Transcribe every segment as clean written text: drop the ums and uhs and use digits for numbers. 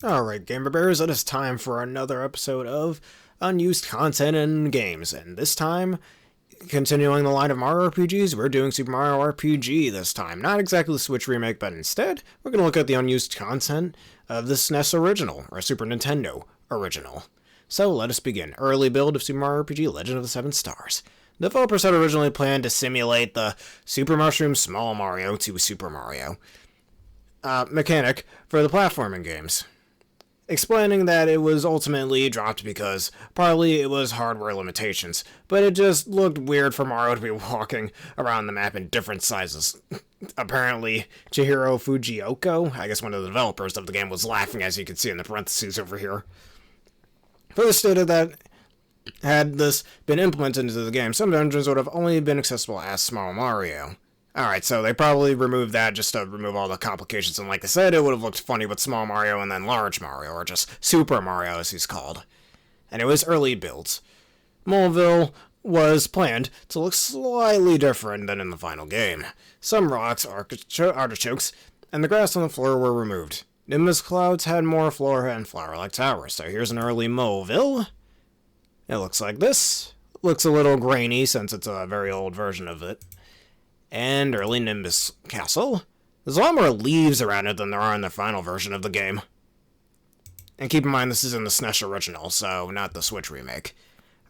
Alright, Gamer Bears, it is time for another episode of Unused Content and Games, and this time, continuing the line of Mario RPGs, we're doing Super Mario RPG this time. Not exactly the Switch remake, but instead, we're going to look at the unused content of the SNES original, or Super Nintendo original. So, let us begin. Early build of Super Mario RPG Legend of the Seven Stars. Developers had originally planned to simulate the Super Mushroom Small Mario to Super Mario mechanic for the platforming games, explaining that it was ultimately dropped because partly it was hardware limitations, but it just looked weird for Mario to be walking around the map in different sizes. Apparently, Chihiro Fujioka, I guess one of the developers of the game, was laughing, as you can see in the parentheses over here. Further stated that had this been implemented into the game, some dungeons would have only been accessible as Small Mario. Alright, so they probably removed that just to remove all the complications, and like I said, it would have looked funny with Small Mario and then Large Mario, or just Super Mario as he's called. And it was early builds. Moleville was planned to look slightly different than in the final game. Some rocks, artichokes, and the grass on the floor were removed. Nimbus clouds had more flora and flower-like towers, so here's an early Moleville. It looks like this. Looks a little grainy since it's a very old version of it. And early Nimbus Castle. There's a lot more leaves around it than there are in the final version of the game. And keep in mind, this is in the SNES original, so not the Switch remake.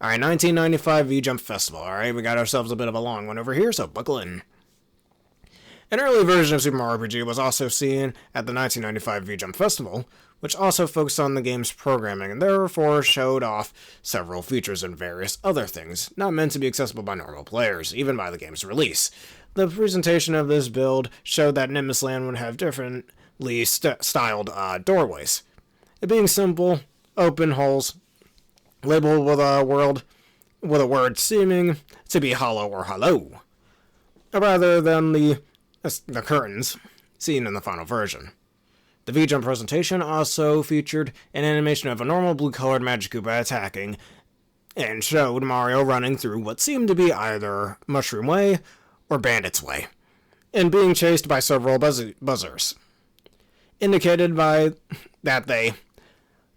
Alright, 1995 V-Jump Festival. Alright, we got ourselves a bit of a long one over here, so buckle in. An early version of Super Mario RPG was also seen at the 1995 V-Jump Festival, which also focused on the game's programming and therefore showed off several features and various other things, not meant to be accessible by normal players, even by the game's release. The presentation of this build showed that Nimbus Land would have differently styled doorways. It being simple, open holes, labeled with a word seeming to be hollow or hello, rather than the curtains seen in the final version. The V-Jump presentation also featured an animation of a normal blue-colored Magic Koopa attacking, and showed Mario running through what seemed to be either Mushroom Way or Bandit's Way, and being chased by several buzzers, indicated by that they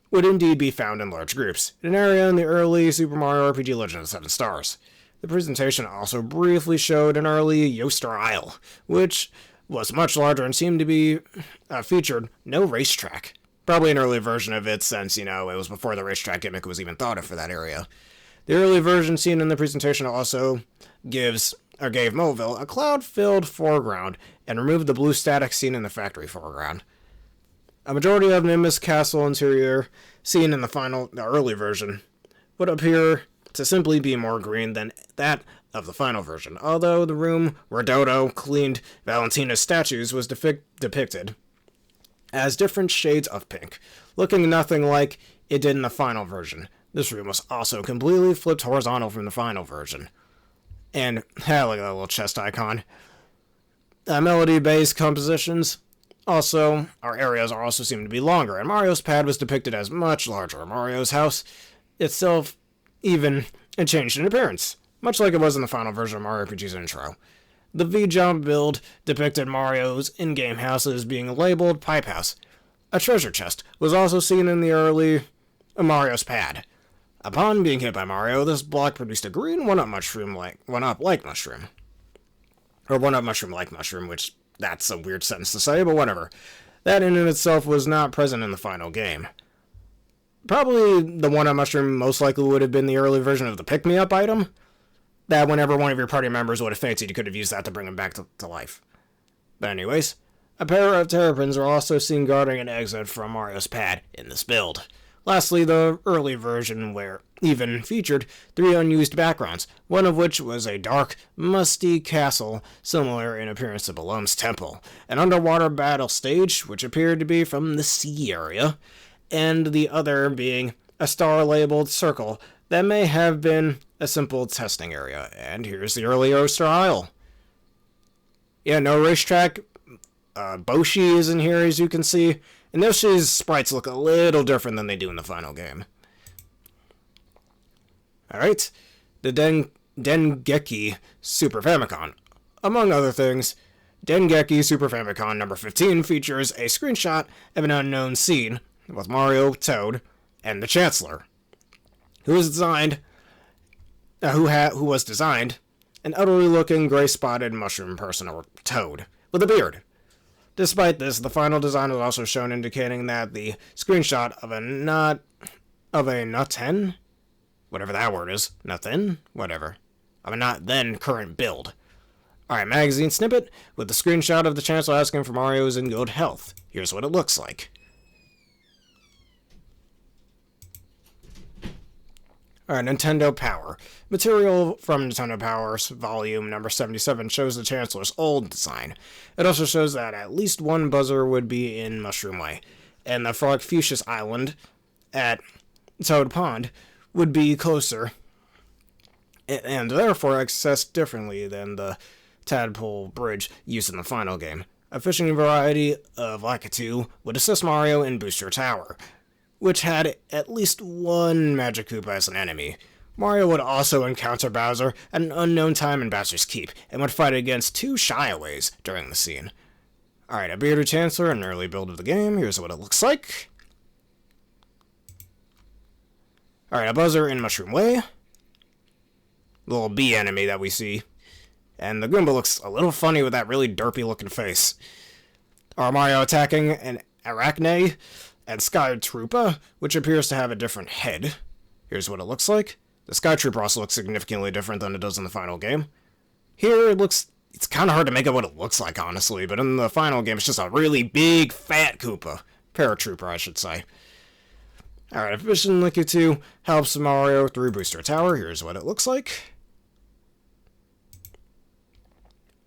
would indeed be found in large groups, an area in the early Super Mario RPG Legend of the Seven Stars. The presentation also briefly showed an early Yoaster Isle, which was much larger and seemed to be featured no racetrack. Probably an early version of it since, it was before the racetrack gimmick was even thought of for that area. The early version seen in the presentation also gave Moleville a cloud-filled foreground and removed the blue static seen in the factory foreground. A majority of Nimbus Castle interior seen in the early version would appear to simply be more green than that of the final version, although the room where Dodo cleaned Valentina's statues was depicted as different shades of pink, looking nothing like it did in the final version. This room was also completely flipped horizontal from the final version. And, look at that little chest icon. Melody-based compositions our areas also seem to be longer, and Mario's pad was depicted as much larger. Mario's house itself even changed in appearance, much like it was in the final version of Mario RPG's intro. The V-Jump build depicted Mario's in-game house as being labeled Pipe House. A treasure chest was also seen in the early Mario's pad. Upon being hit by Mario, this block produced a green one-up mushroom-like mushroom. Or one-up mushroom-like mushroom, which that's a weird sentence to say, but whatever. That in and itself was not present in the final game. Probably the one-up mushroom most likely would have been the early version of the pick-me-up item, that whenever one of your party members would have fainted, you could have used that to bring him back to life. But anyways, a pair of terrapins are also seen guarding an exit from Mario's pad in this build. Lastly, the early version even featured 3 unused backgrounds, one of which was a dark, musty castle similar in appearance to Balom's temple, an underwater battle stage which appeared to be from the sea area, and the other being a star-labeled circle that may have been a simple testing area. And here's the early Yoaster Isle. Yeah, no racetrack. Boshi is in here, as you can see. And Yoshi's sprites look a little different than they do in the final game. Alright, the Dengeki Super Famicom. Among other things, Dengeki Super Famicom number 15 features a screenshot of an unknown scene with Mario, Toad, and the Chancellor, who was designed an elderly-looking, gray-spotted mushroom person, or Toad, with a beard. Despite this, the final design was also shown, indicating that the screenshot of a not-then, whatever that word is, not-then, whatever, of a not-then current build. Alright, magazine snippet, with the screenshot of the Chancellor asking for Mario is in good health. Here's what it looks like. Alright, Nintendo Power. Material from Nintendo Power's volume number 77 shows the Chancellor's old design. It also shows that at least one buzzer would be in Mushroom Way, and the Frogfucius Island at Toad Pond would be closer, and therefore accessed differently than the Tadpole Bridge used in the final game. A fishing variety of Lakitu would assist Mario in Booster Tower, which had at least one Magic Koopa as an enemy. Mario would also encounter Bowser at an unknown time in Bowser's Keep, and would fight against 2 Shyaways during the scene. Alright, a bearded Chancellor, an early build of the game. Here's what it looks like. Alright, a buzzer in Mushroom Way. Little bee enemy that we see. And the Goomba looks a little funny with that really derpy looking face. Our Mario attacking an Arachne and Sky Troopa, which appears to have a different head. Here's what it looks like. The Sky Trooper also looks significantly different than it does in the final game. Here, it's kind of hard to make out what it looks like, honestly, but in the final game, it's just a really big, fat Koopa. Paratrooper, I should say. Alright, Efficient Licky 2 helps Mario through Booster Tower. Here's what it looks like.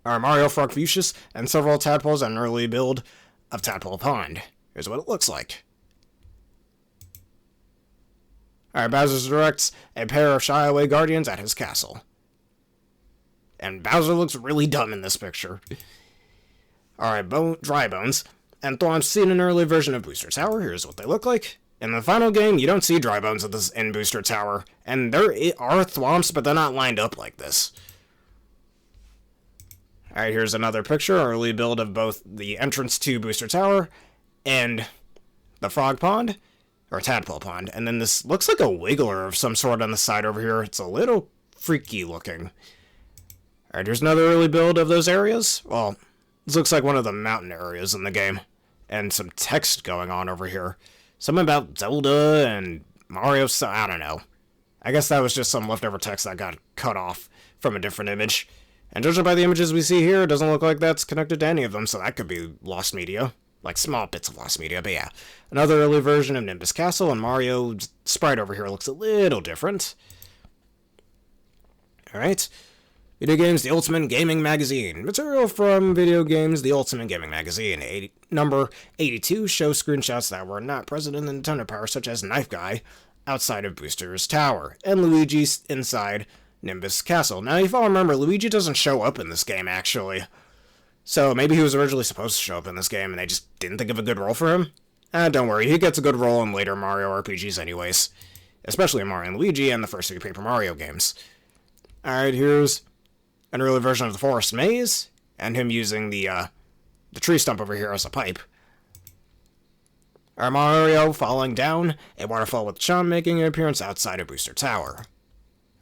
Our Mario, Frogfucius, and several tadpoles and an early build of Tadpole Pond. Here's what it looks like. Alright, Bowser directs a pair of Shyaway Guardians at his castle. And Bowser looks really dumb in this picture. Alright, Dry Bones and Thwomp's seen an early version of Booster Tower. Here's what they look like. In the final game, you don't see Dry Bones in Booster Tower. And there are Thwomps, but they're not lined up like this. Alright, here's another picture, early build of both the entrance to Booster Tower and the Frog Pond, or Tadpole Pond. And then this looks like a wiggler of some sort on the side over here. It's a little freaky looking. Alright, here's another early build of those areas. Well, this looks like one of the mountain areas in the game. And some text going on over here. Something about Zelda and Mario, so I don't know. I guess that was just some leftover text that got cut off from a different image. And judging by the images we see here, it doesn't look like that's connected to any of them, so that could be lost media. Like, small bits of lost media, but yeah. Another early version of Nimbus Castle, and Mario's sprite over here looks a little different. Alright. Video Games, The Ultimate Gaming Magazine. Material from Video Games, The Ultimate Gaming Magazine. Number 82 shows screenshots that were not present in the Nintendo Power, such as Knife Guy outside of Booster's Tower, and Luigi inside Nimbus Castle. Now, if I remember, Luigi doesn't show up in this game, actually. So, maybe he was originally supposed to show up in this game, and they just didn't think of a good role for him? Don't worry, he gets a good role in later Mario RPGs anyways. Especially in Mario and Luigi and the first 3 Paper Mario games. Alright, here's an early version of the Forest Maze, and him using the tree stump over here as a pipe. Our Mario falling down a waterfall with Chomp making an appearance outside of Booster Tower.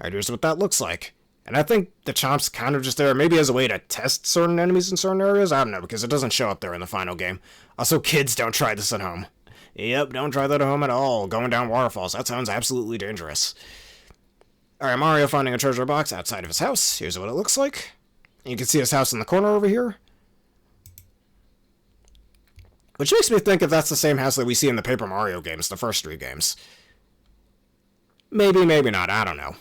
Alright, here's what that looks like. And I think the Chomp's kind of just there, maybe as a way to test certain enemies in certain areas. I don't know, because it doesn't show up there in the final game. Also, kids, don't try this at home. Yep, don't try that at home at all. Going down waterfalls, that sounds absolutely dangerous. Alright, Mario finding a treasure box outside of his house. Here's what it looks like. You can see his house in the corner over here. Which makes me think if that's the same house that we see in the Paper Mario games, the first 3 games. Maybe, maybe not, I don't know.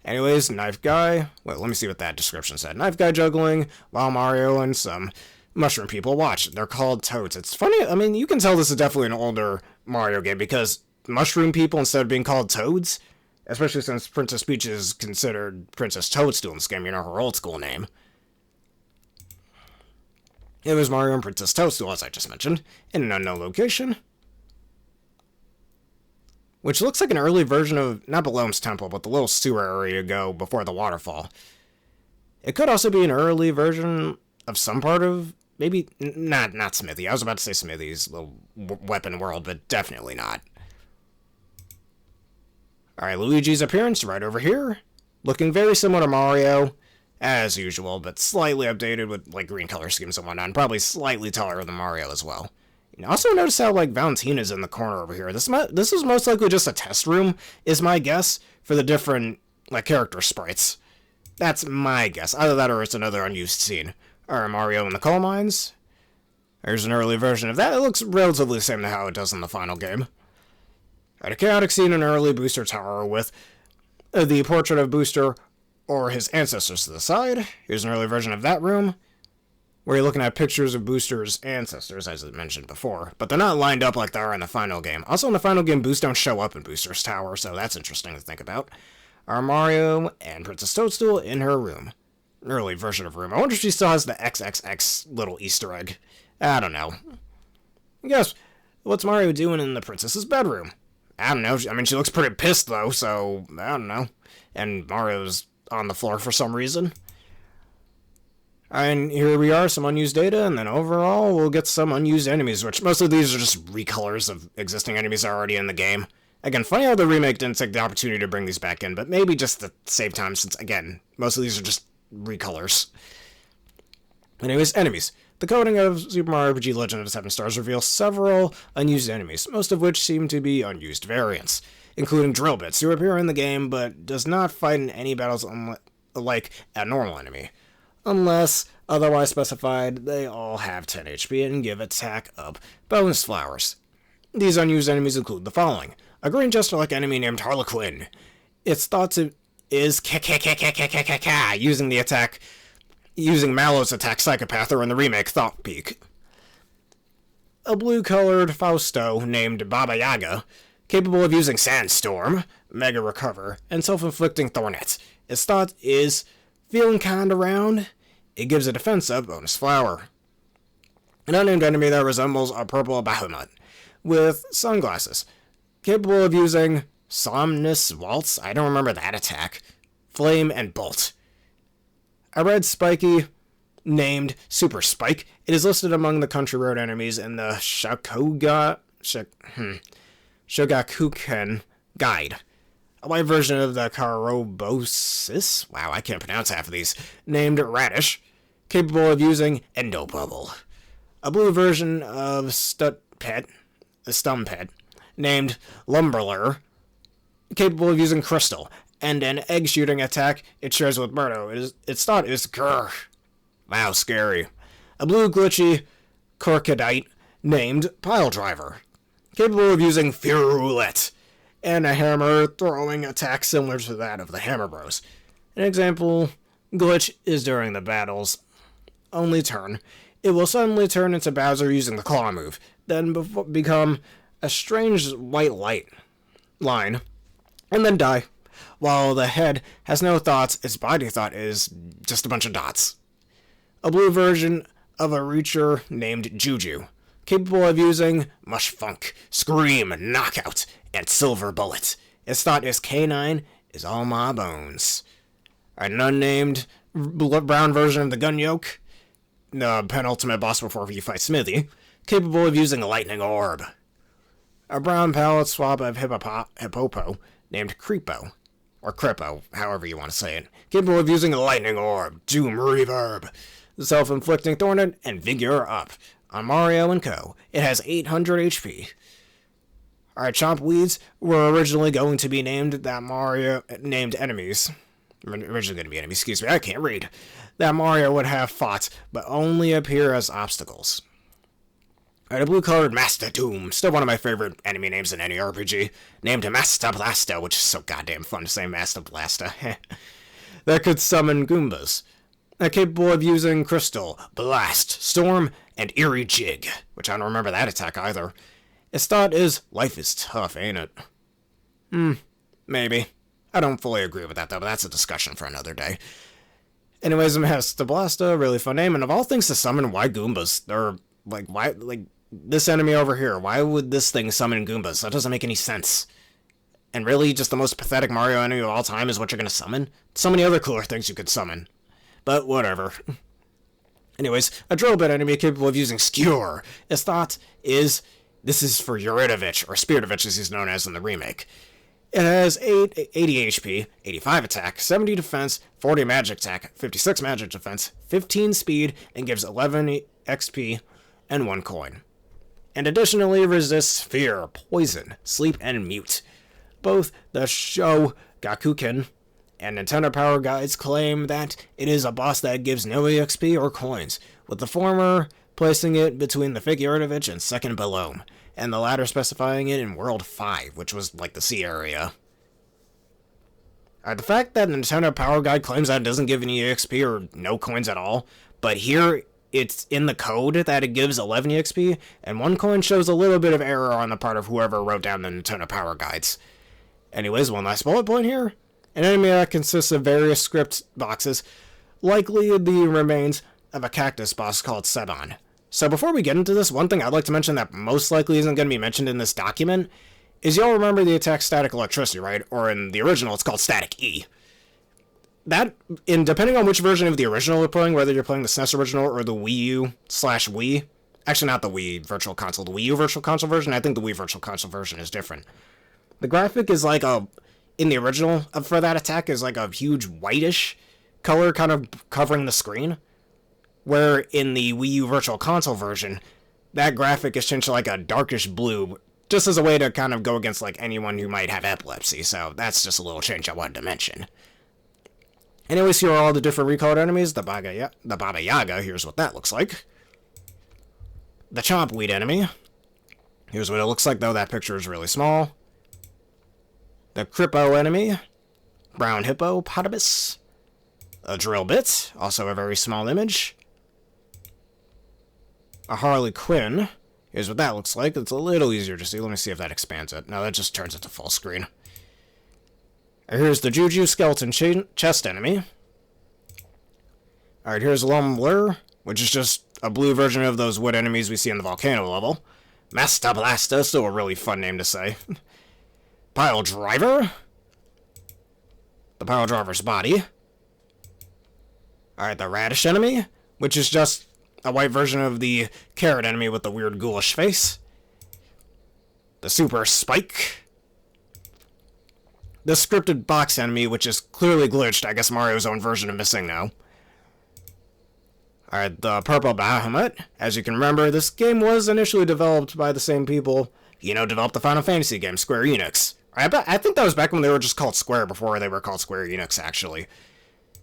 Anyways, Knife Guy. Well, let me see what that description said. Knife Guy juggling while Mario and some mushroom people watch. They're called Toads. It's funny, I mean, you can tell this is definitely an older Mario game because mushroom people instead of being called Toads, especially since Princess Peach is considered Princess Toadstool in this game, you know, her old school name. It was Mario and Princess Toadstool, as I just mentioned, in an unknown location. Which looks like an early version of, not Belom's Temple, but the little sewer area you go before the waterfall. It could also be an early version of some part of maybe not Smithy. I was about to say Smithy's little weapon world, but definitely not. Alright, Luigi's appearance right over here. Looking very similar to Mario, as usual, but slightly updated with, like, green color schemes and whatnot, and probably slightly taller than Mario as well. You also notice how, like, Valentina's in the corner over here. This is most likely just a test room, is my guess, for the different, like, character sprites. That's my guess. Either that or it's another unused scene. Alright, Mario in the coal mines. There's an early version of that. It looks relatively the same to how it does in the final game. Alright, a chaotic scene in an early Booster Tower with the portrait of Booster or his ancestors to the side. Here's an early version of that room, where you're looking at pictures of Booster's ancestors, as I mentioned before, but they're not lined up like they are in the final game. Also, in the final game, Boosts don't show up in Booster's Tower, so that's interesting to think about. Are Mario and Princess Toadstool in her room. An early version of room. I wonder if she still has the XXX little Easter egg. I don't know. Yes, what's Mario doing in the princess's bedroom? I don't know. I mean, she looks pretty pissed, though, so I don't know. And Mario's on the floor for some reason. And here we are, some unused data, and then overall, we'll get some unused enemies, which most of these are just recolors of existing enemies already in the game. Again, funny how the remake didn't take the opportunity to bring these back in, but maybe just to save time, since, again, most of these are just recolors. Anyways, enemies. The coding of Super Mario RPG Legend of the Seven Stars reveals several unused enemies, most of which seem to be unused variants, including drill bits, who appear in the game, but does not fight in any battles like a normal enemy. Unless otherwise specified, they all have 10 HP and give attack up bonus flowers. These unused enemies include the following. A green jester-like enemy named Harlequin. It's thought to is using Mallow's attack Psychopath, or in the remake, Thought Peak. A blue-colored Fausto named Baba Yaga, capable of using Sandstorm, Mega Recover, and Self-Inflicting Thornet. Its thought is feeling kinda round. It gives a defense up bonus flower. An unnamed enemy that resembles a purple Bahamut, with sunglasses, capable of using Somnus Waltz, I don't remember that attack, Flame, and Bolt. A red spiky named Super Spike. It is listed among the Country Road enemies in the Shogakukan Guide. A white version of the Karobosis, wow, I can't pronounce half of these, named Radish, capable of using Endobubble. A blue version of Stumpet, named Lumberler, capable of using Crystal, and an egg-shooting attack it shares with Murdo. Its thought is Grr. Wow, scary. A blue glitchy Corkadite named Pile Driver, capable of using Fear Roulette, and a hammer-throwing attack similar to that of the Hammer Bros. An example glitch is during the battle's only turn. It will suddenly turn into Bowser using the claw move, then become a strange white light line, and then die. While the head has no thoughts, its body thought is just a bunch of dots. A blue version of a Reacher named Juju, capable of using Mush Funk, Scream, Knockout, and Silver Bullet. Its thought is K9 is all my bones. An unnamed brown version of the Gun Yoke, the penultimate boss before you fight Smithy, capable of using a Lightning Orb. A brown palette swap of Hippopo named Creepo, or Crippo, however you want to say it, capable of using a Lightning Orb, Doom Reverb, Self-Inflicting Thornet, and Vigor Up. On Mario & Co., it has 800 HP. Alright, Chomp Weeds were originally going to be named enemies. Originally going to be enemies, excuse me, I can't read. That Mario would have fought, but only appear as obstacles. Alright, a blue-colored Master Doom, still one of my favorite enemy names in any RPG, named Master Blaster, which is so goddamn fun to say, Master Blaster, that could summon Goombas. Capable of using Crystal, Blast, Storm, and Eerie Jig, which I don't remember that attack either. Its thought is, life is tough, ain't it? Maybe. I don't fully agree with that, though, but that's a discussion for another day. Anyways, Master Blaster, really fun name, and of all things to summon, why Goombas? Or, why, this enemy over here, why would this thing summon Goombas? That doesn't make any sense. And really, just the most pathetic Mario enemy of all time is what you're gonna summon? So many other cooler things you could summon. But whatever. Anyways, a drill bit enemy capable of using Skewer. Its thought is, this is for Yuridovich, or Spiritovich as he's known as in the remake. It has 80 HP, 85 attack, 70 defense, 40 magic attack, 56 magic defense, 15 speed, and gives 11 XP and 1 coin. And additionally resists fear, poison, sleep, and mute. Both the Sho Gakuken and Nintendo Power Guides claim that it is a boss that gives no EXP or coins, with the former placing it between the fake Yuridovich and second Belome, and the latter specifying it in World 5, which was like the sea area. The fact that Nintendo Power Guide claims that it doesn't give any EXP or no coins at all, but here it's in the code that it gives 11 EXP, and 1 coin shows a little bit of error on the part of whoever wrote down the Nintendo Power Guides. Anyways, one last bullet point here. An enemy that consists of various script boxes, likely the remains of a cactus boss called Seban. So before we get into this, one thing I'd like to mention that most likely isn't going to be mentioned in this document is y'all remember the attack Static Electricity, right? Or in the original, it's called Static E. That, depending on which version of the original you're playing, whether you're playing the SNES original or the Wii U/Wii, actually not the Wii Virtual Console, the Wii U Virtual Console version, I think the Wii Virtual Console version is different. The graphic is like in the original for that attack is like a huge whitish color kind of covering the screen, where in the Wii U Virtual Console version, that graphic is changed to like a darkish blue, just as a way to kind of go against like anyone who might have epilepsy, so that's just a little change I wanted to mention. Anyways, here are all the different recolored enemies. The Baba Yaga, here's what that looks like. The Chompweed enemy. Here's what it looks like, though that picture is really small. The Crippo enemy. Brown Hippopotamus. A Drill Bit, also a very small image. A Harley Quinn. Here's what that looks like. It's a little easier to see. Let me see if that expands it. No, that just turns it to full screen. Here's the Juju Skeleton Chest enemy. Alright, here's Lumbler, which is just a blue version of those wood enemies we see in the volcano level. Masta Blasta, still a really fun name to say. Pile Driver. The Pile Driver's body. Alright, the Radish enemy, which is just a white version of the carrot enemy with the weird ghoulish face. The Super Spike. The scripted box enemy, which is clearly glitched. I guess Mario's own version of Missing now. Alright, the Purple Bahamut. As you can remember, this game was initially developed by the same people, developed the Final Fantasy game, Square Enix. I think that was back when they were just called Square, before they were called Square Enix, actually.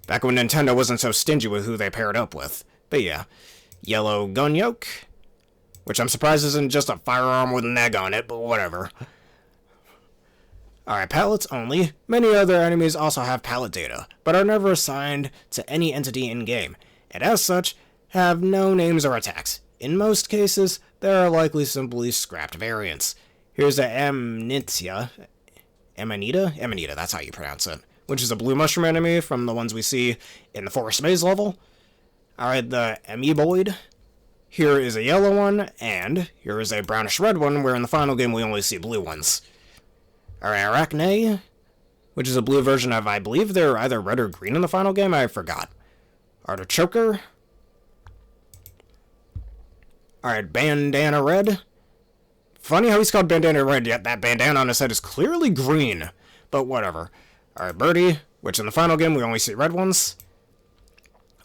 Back when Nintendo wasn't so stingy with who they paired up with. But yeah. Yellow Gun Yoke, which I'm surprised isn't just a firearm with an egg on it, but whatever. Alright, pallets only. Many other enemies also have pallet data, but are never assigned to any entity in-game, and as such, have no names or attacks. In most cases, there are likely simply scrapped variants. Here's the Amanita, that's how you pronounce it, which is a blue mushroom enemy from the ones we see in the Forest Maze level. Alright, the Amoeboid. Here is a yellow one, and here is a brownish red one, where in the final game we only see blue ones. Alright, Arachne, which is a blue version of, I believe they're either red or green in the final game, I forgot. Artichoker. Alright, Bandana Red. Funny how he's called Bandana Red, yet that bandana on his head is clearly green. But whatever. Alright, Birdie, which in the final game we only see red ones.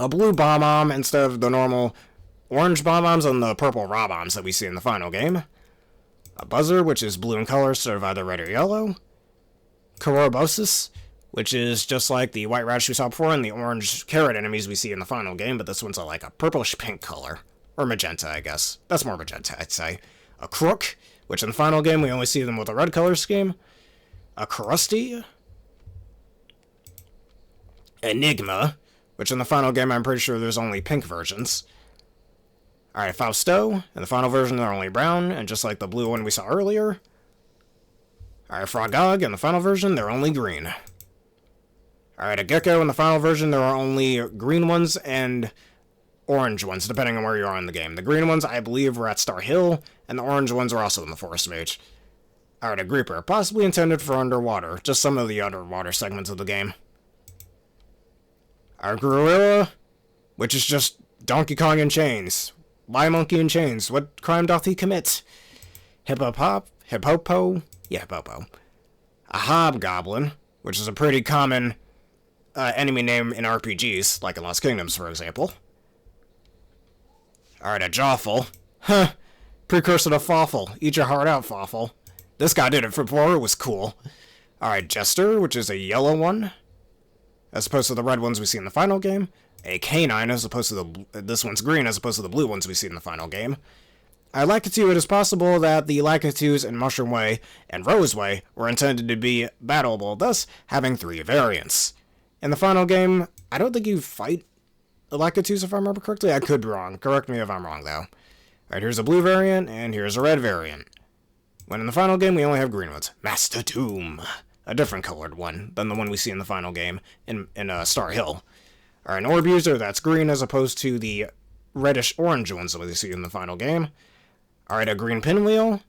A blue Bomb-Bomb instead of the normal orange Bomb-Bombs and the purple Raw-Bombs that we see in the final game. A Buzzer, which is blue in color instead of either red or yellow. Korobosis, which is just like the white radish we saw before and the orange carrot enemies we see in the final game, but this one's like a purplish pink color. Or magenta, I guess. That's more magenta, I'd say. A Crook, which in the final game we only see them with a red color scheme. A Krusty. Enigma, which in the final game I'm pretty sure there's only pink versions. Alright, Fausto. In the final version they're only brown, and just like the blue one we saw earlier. Alright, Frogog. In the final version they're only green. Alright, a Gecko. In the final version there are only green ones and orange ones, depending on where you are in the game. The green ones, I believe, were at Star Hill, and the orange ones are also in the Forest Mage. Alright, a Creeper. Possibly intended for underwater. Just some of the underwater segments of the game. Our Gorilla, which is just Donkey Kong in chains. Why monkey in chains? What crime doth he commit? Hippopo? Yeah, Hippopo. A hobgoblin, which is a pretty common enemy name in RPGs, like in Lost Kingdoms, for example. Alright, a Jawful. Huh. Precursor to Fawful. Eat your heart out, Fawful. This guy did it before, it was cool. Alright, Jester, which is a yellow one, as opposed to the red ones we see in the final game. A Canine, as opposed to this one's green, as opposed to the blue ones we see in the final game. Lakitu, it is possible that the Lakitus in Mushroom Way and Rose Way were intended to be battleable, thus having 3 variants. In the final game, I don't think you fight the Lakitus if I remember correctly. I could be wrong. Correct me if I'm wrong, though. Alright, here's a blue variant, and here's a red variant. When in the final game, we only have green ones. Master Doom. A different colored one than the one we see in the final game in Star Hill. Alright, an Orb User, that's green as opposed to the reddish-orange ones that we see in the final game. Alright, a green pinwheel.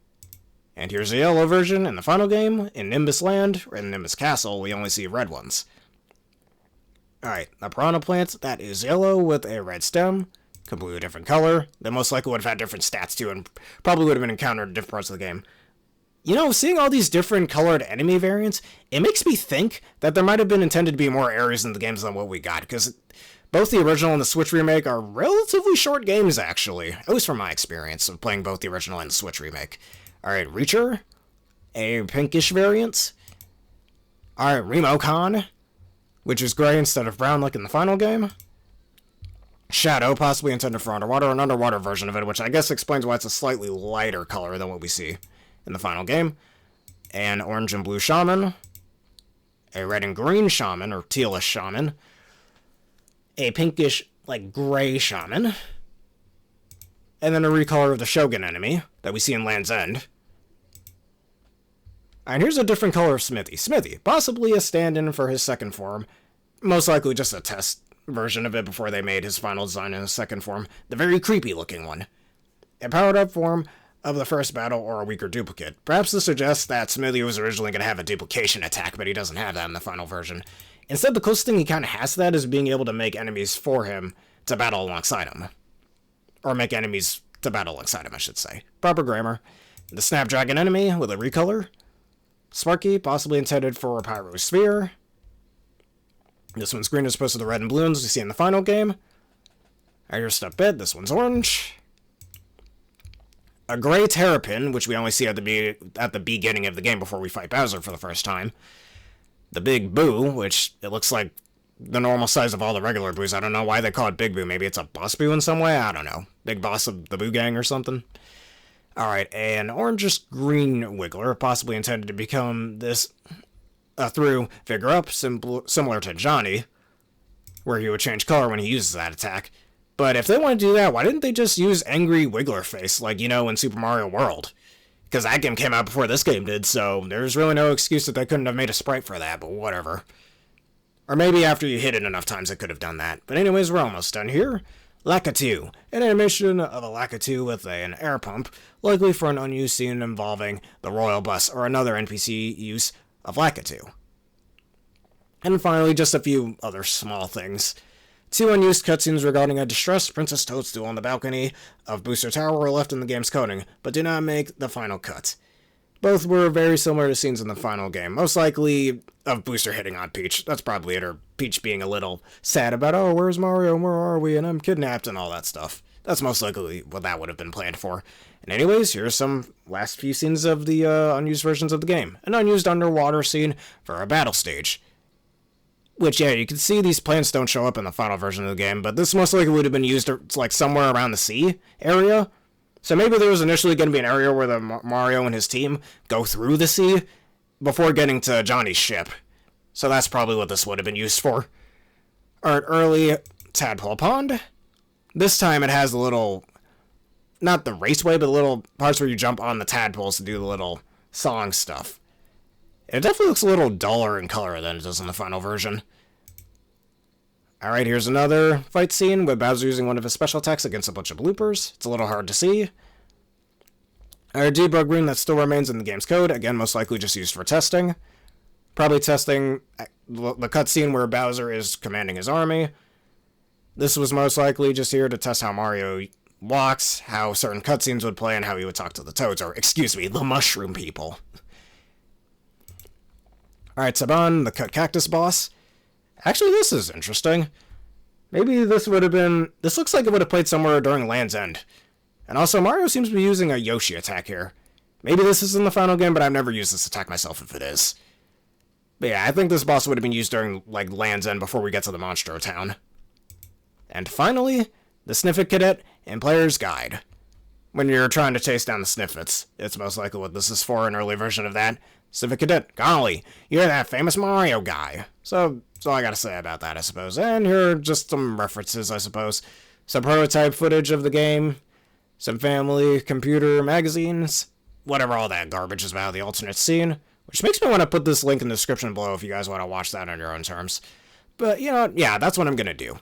And here's a yellow version in the final game. In Nimbus Land, or in Nimbus Castle, we only see red ones. Alright, a piranha plant, that is yellow with a red stem. Completely different color. They most likely would have had different stats too, and probably would have been encountered in different parts of the game. You know, seeing all these different colored enemy variants, it makes me think that there might have been intended to be more areas in the games than what we got, because both the original and the Switch remake are relatively short games, actually. At least from my experience of playing both the original and the Switch remake. Alright, Reacher. A pinkish variant. Alright, Remocon, which is gray instead of brown like in the final game. Shadow, possibly intended for underwater, an underwater version of it, which I guess explains why it's a slightly lighter color than what we see in the final game. An orange and blue shaman. A red and green shaman, or tealish shaman. A pinkish, like, gray shaman. And then a recolor of the Shogun enemy that we see in Land's End. And here's a different color of Smithy. Smithy, possibly a stand-in for his second form. Most likely just a test version of it before they made his final design in his second form. The very creepy looking one. A powered up form of the first battle or a weaker duplicate. Perhaps this suggests that Smithy was originally going to have a duplication attack, but he doesn't have that in the final version. Instead, the closest thing he kind of has to that is being able to make enemies for him to battle alongside him. Or make enemies to battle alongside him, I should say. Proper grammar. The Snapdragon enemy with a recolor. Sparky, possibly intended for a Pyrosphere. This one's green as opposed to the red and blue ones we see in the final game. Here's Step Bit, this one's orange. A gray Terrapin, which we only see at the beginning of the game before we fight Bowser for the first time. The Big Boo, which it looks like the normal size of all the regular Boos. I don't know why they call it Big Boo. Maybe it's a boss Boo in some way? I don't know. Big boss of the Boo Gang or something. Alright, an orangish-green Wiggler, possibly intended to become this through Vigor Up, similar to Johnny, where he would change color when he uses that attack. But if they want to do that, why didn't they just use Angry Wiggler Face, like, you know, in Super Mario World? Because that game came out before this game did, so there's really no excuse that they couldn't have made a sprite for that, but whatever. Or maybe after you hit it enough times, it could have done that. But anyways, we're almost done here. Lakitu. An animation of a Lakitu with an air pump, likely for an unused scene involving the Royal Bus or another NPC use of Lakitu. And finally, just a few other small things. 2 unused cutscenes regarding a distressed Princess Toadstool on the balcony of Booster Tower were left in the game's coding, but do not make the final cut. Both were very similar to scenes in the final game, most likely of Booster hitting on Peach. That's probably it, or Peach being a little sad about, oh, where's Mario, where are we, and I'm kidnapped, and all that stuff. That's most likely what that would have been planned for. And anyways, here's some last few scenes of the unused versions of the game. An unused underwater scene for a battle stage. Which, yeah, you can see these plants don't show up in the final version of the game, but this most likely would have been used like somewhere around the sea area. So maybe there was initially going to be an area where the Mario and his team go through the sea before getting to Johnny's ship. So that's probably what this would have been used for. Alright, early Tadpole Pond. This time it has a little, not the raceway, but the little parts where you jump on the tadpoles to do the little song stuff. It definitely looks a little duller in color than it does in the final version. Alright, here's another fight scene with Bowser using one of his special attacks against a bunch of bloopers. It's a little hard to see. Our debug room that still remains in the game's code, again, most likely just used for testing. Probably testing the cutscene where Bowser is commanding his army. This was most likely just here to test how Mario walks, how certain cutscenes would play, and how he would talk to the toads, or excuse me, the mushroom people. Alright, Saban, the cactus boss. Actually, this is interesting. Maybe this would have been... This looks like it would have played somewhere during Land's End. And also, Mario seems to be using a Yoshi attack here. Maybe this is in the final game, but I've never used this attack myself if it is. But yeah, I think this boss would have been used during, like, Land's End before we get to the Monstro Town. And finally, the Sniffet Cadet and Player's Guide. When you're trying to chase down the Sniffets, it's most likely what this is for, an early version of that. Sniffet Cadet, golly, you're that famous Mario guy. So, that's all I gotta say about that, I suppose. And here are just some references, I suppose. Some prototype footage of the game, some family computer magazines, whatever all that garbage is about, the alternate scene, which makes me want to put this link in the description below if you guys want to watch that on your own terms. But, you know, yeah, that's what I'm gonna do.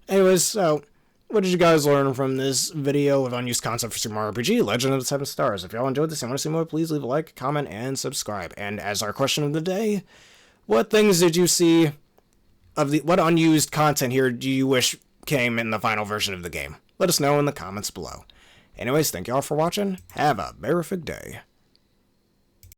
Anyways, so, what did you guys learn from this video of unused concept for Super Mario RPG, Legend of the Seven Stars? If y'all enjoyed this and want to see more, please leave a like, comment, and subscribe. And as our question of the day, what things did you see what unused content here do you wish came in the final version of the game? Let us know in the comments below. Anyways, thank y'all for watching. Have a terrific day.